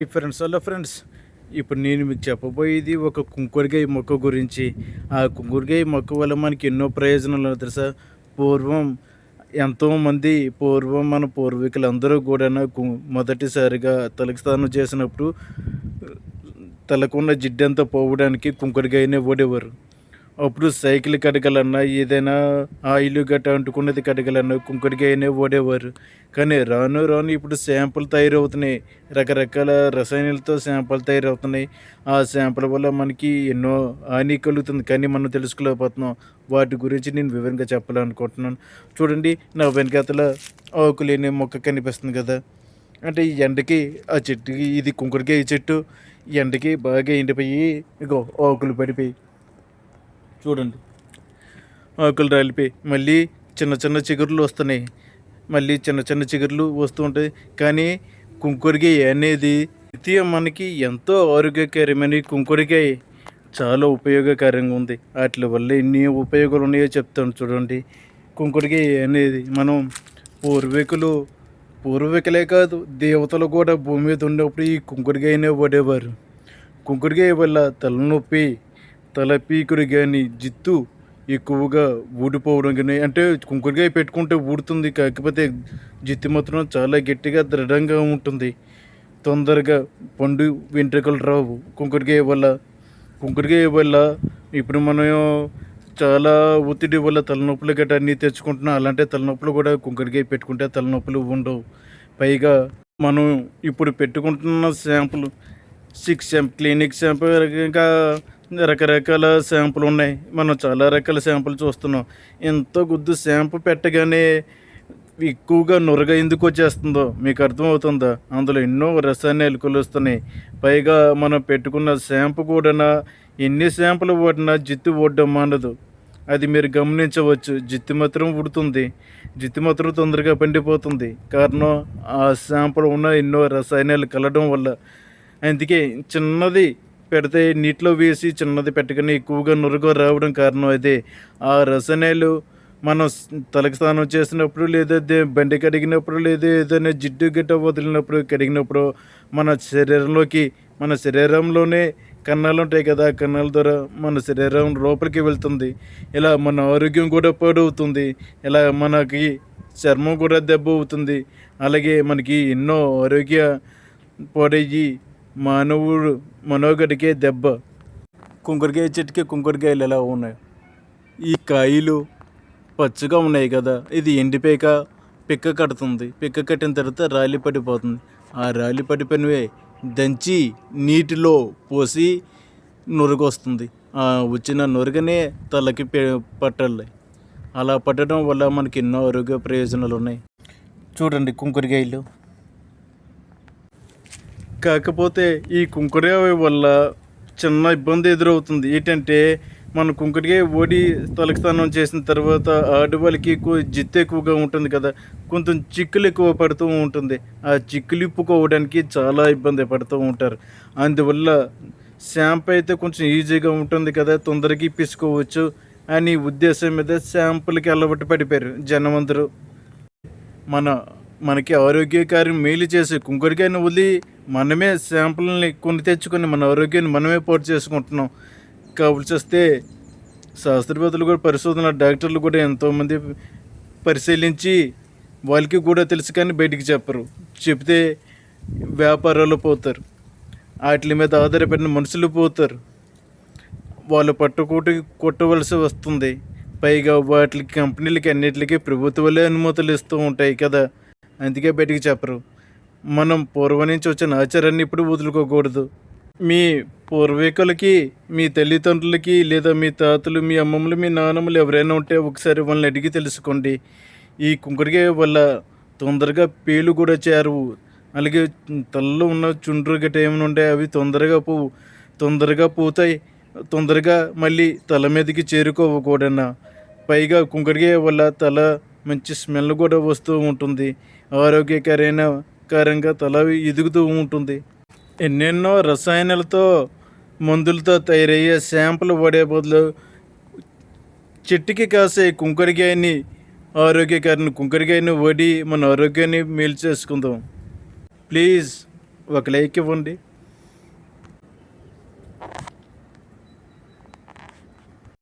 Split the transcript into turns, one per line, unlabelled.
Friends hello friends, ఇప్పుడు నేను మీకు చెప్పబోయేది ఒక కుంకుడుకాయ మొక్క గురించి. ఆ కుంకుడుకాయ మొక్క వల్ల మనకి ఎన్నో ప్రయోజనాలు ఉన్నాయి తెలుసా. పూర్వం ఎంతోమంది మన పూర్వీకులందరూ కూడా మొదటిసారిగా తలకి స్నానం చేసినప్పుడు తలకున్న జిడ్డంతా పోవడానికి కుంకుడుకాయనే వాడేవారు. అప్పుడు సైకిల్ కడగాలన్నా ఏదైనా ఆయిల్ గట్ట అంటుకున్నది కడగాలన్నా కుంకుడుకాయనే వాడేవారు. కానీ రాను రాను ఇప్పుడు షాంపులు తయారవుతున్నాయి, రకరకాల రసాయనాలతో షాంపులు తయారవుతున్నాయి. ఆ షాంపుల వల్ల మనకి ఎన్నో హాని కలుగుతుంది, కానీ మనం తెలుసుకోలేకపోతున్నాం. వాటి గురించి నేను వివరంగా చెప్పాలనుకుంటున్నాను. చూడండి, నా వెనకాతల ఆకులేని మొక్క కనిపిస్తుంది కదా. అంటే ఈ ఎండకి ఆ చెట్టుకి, ఇది కుంకుడుకాయ చెట్టు, ఎండకి బాగా ఎండిపోయి ఇగో ఆకులు పడిపోయి చూడండి, ఆకులు రాలిపోయి మళ్ళీ చిన్న చిన్న చిగుర్లు వస్తున్నాయి. మళ్ళీ చిన్న చిన్న చిగుర్లు వస్తూ ఉంటాయి. కానీ కుంకుడుకాయ అనేది నిత్యం మనకి ఎంతో ఆరోగ్యకరమైన కుంకుడుకాయ చాలా ఉపయోగకరంగా ఉంది. వాటి వల్ల ఎన్ని ఉపయోగాలు ఉన్నాయో చెప్తాను చూడండి. కుంకుడుకాయ అనేది మనం పూర్వీకులు పూర్వీకులే కాదు, దేవతలు కూడా భూమి మీద ఉన్నప్పుడు ఈ కుంకుడుకాయనే వాడేవారు. కుంకుడుకాయ వల్ల తలనొప్పి, తలపీకుడు కానీ, జిత్తు ఎక్కువగా ఊడిపోవడం కానీ, అంటే కుంకుడుకాయ పెట్టుకుంటే ఊడుతుంది, కాకపోతే జిత్తు మాత్రం చాలా గట్టిగా దృఢంగా ఉంటుంది. తొందరగా పండు వెంట్రుకలు రావు కుంకుడుకాయ వల్ల ఇప్పుడు మనం చాలా ఒత్తిడి వల్ల తలనొప్పులు గట్రా అన్నీ తెచ్చుకుంటున్నాం. అలాంటి తలనొప్పులు కూడా కుంకుడుకాయ పెట్టుకుంటే తలనొప్పులు ఉండవు. పైగా మనం ఇప్పుడు పెట్టుకుంటున్న షాంపులు క్లినిక్ షాంపూ, ఇంకా రకరకాల షాంపులు ఉన్నాయి. మనం చాలా రకాల షాంపులు చూస్తున్నాం. ఎంతో గుద్దు షాంపూ పెట్టగానే ఎక్కువగా నురగ ఎందుకు వచ్చేస్తుందో మీకు అర్థమవుతుందా? అందులో ఎన్నో రసాయనాలు కలుస్తున్నాయి. పైగా మనం పెట్టుకున్న షాంపూ కూడా ఎన్ని షాంపులు వాడినా జిత్తు ఊడడం మానదు. అది మీరు గమనించవచ్చు. జిత్తు మాత్రం ఉడుతుంది, జిత్తు మాత్రం తొందరగా పండిపోతుంది. కారణం ఆ షాంపులో ఉన్న ఎన్నో రసాయనాలు కలవడం వల్ల. అందుకే చిన్నది పెడితే నీటిలో వేసి చిన్నది పెట్టగానే ఎక్కువగా నురుగు రావడం కారణం అదే. ఆ రసాయనాలు మనం తలకి స్నానం చేసినప్పుడు, లేదా బండి కడిగినప్పుడు, లేదా ఏదైనా జిడ్డు గిట్ట వదిలినప్పుడు, కడిగినప్పుడు మన శరీరంలోనే కన్నాలు ఉంటాయి కదా, ఆ కన్నాల ద్వారా మన శరీరం లోపలికి వెళ్తుంది. ఇలా మన ఆరోగ్యం కూడా పాడవుతుంది. ఇలా మనకి చర్మం కూడా దెబ్బ అవుతుంది. అలాగే మనకి ఎన్నో ఆరోగ్య పాడయ్యి మానవుడు మనోగడికే దెబ్బ. కుంకుడుకాయ చెట్టుకి కుంకుడుకాయలు ఎలా ఉన్నాయి, ఈ కాయలు పచ్చగా ఉన్నాయి కదా, ఇది ఎండిపోయాక పిక్క కడుతుంది. పిక్క కట్టిన తర్వాత రాలి పడిపోతుంది. ఆ రాలి పడిపోయినవే దంచి నీటిలో పోసి నురుగు వస్తుంది. ఆ వచ్చిన నురుగనే తలకి పట్టాలి. అలా పట్టడం వల్ల మనకి ఎన్నో ఆరోగ్య ప్రయోజనాలు ఉన్నాయి. చూడండి కుంకుడుకాయలు. కాకపోతే ఈ కుంకుడుకాయ వల్ల చిన్న ఇబ్బంది ఎదురవుతుంది. ఏంటంటే మనం కుంకుడుకాయ ఓడి తలకి స్నానం చేసిన తర్వాత ఆడవాళ్ళకి ఎక్కువ జిత్తు ఎక్కువగా ఉంటుంది కదా, కొంచెం చిక్కులు ఎక్కువ పడుతూ ఉంటుంది. ఆ చిక్కులు ఇప్పుకోవడానికి చాలా ఇబ్బంది పడుతూ ఉంటారు. అందువల్ల షాంపూ అయితే కొంచెం ఈజీగా ఉంటుంది కదా, తొందరగా ఇప్పించుకోవచ్చు అని ఉద్దేశం మీద షాంపులకి అలవాటు పడిపోయారు జనం అందరూ. మనకి ఆరోగ్యకార్యం మేలు చేసే కుంకుడుకాయను వదిలి మనమే శాంపుల్ని కొని తెచ్చుకొని మన ఆరోగ్యాన్ని మనమే పాటు చేసుకుంటున్నాం. కావాల్సి వస్తే శాస్త్రవేత్తలు కూడా, పరిశోధన డాక్టర్లు కూడా ఎంతోమంది పరిశీలించి వాళ్ళకి కూడా తెలుసు, కానీ బయటికి చెప్పరు. చెప్తే వ్యాపారాలు పోతారు, వాటి మీద ఆధారపడిన మనుషులు పోతారు, వాళ్ళు పట్టుకోటి కొట్టవలసి వస్తుంది. పైగా వాటికి కంపెనీలకి అన్నిటికీ ప్రభుత్వాలే అనుమతులు ఇస్తూ ఉంటాయి కదా, అందుకే బయటికి చెప్పరు. మనం పూర్వం నుంచి వచ్చిన ఆచారాన్ని ఇప్పుడు వదులుకోకూడదు. మీ పూర్వీకులకి, మీ తల్లిదండ్రులకి, లేదా మీ తాతలు, మీ అమ్మమ్మలు, మీ నాన్నమ్మలు ఎవరైనా ఉంటే ఒకసారి వాళ్ళని అడిగి తెలుసుకోండి. ఈ కుంకుడుకాయ వల్ల తొందరగా పేలు కూడా చేరవు. అలాగే తలలో ఉన్న చుండ్రు గట్ట ఏమైనా ఉంటే అవి తొందరగా పోతాయి. తొందరగా మళ్ళీ తల మీదకి చేరుకోవు కూడా. పైగా కుంకుడుకాయ వల్ల తల మంచి స్మెల్ కూడా వస్తూ ఉంటుంది. ఆరోగ్యకరంగా తల ఎదుగుతూ ఉంటుంది. ఎన్నెన్నో రసాయనాలతో, మందులతో తయారయ్యే షాంపులు వాడే బదులు చెట్టుకి కాసే కుంకుడుకాయని వాడి మన ఆరోగ్యాన్ని మేలు చేసుకుందాం. ప్లీజ్ ఒక లైక్ ఇవ్వండి.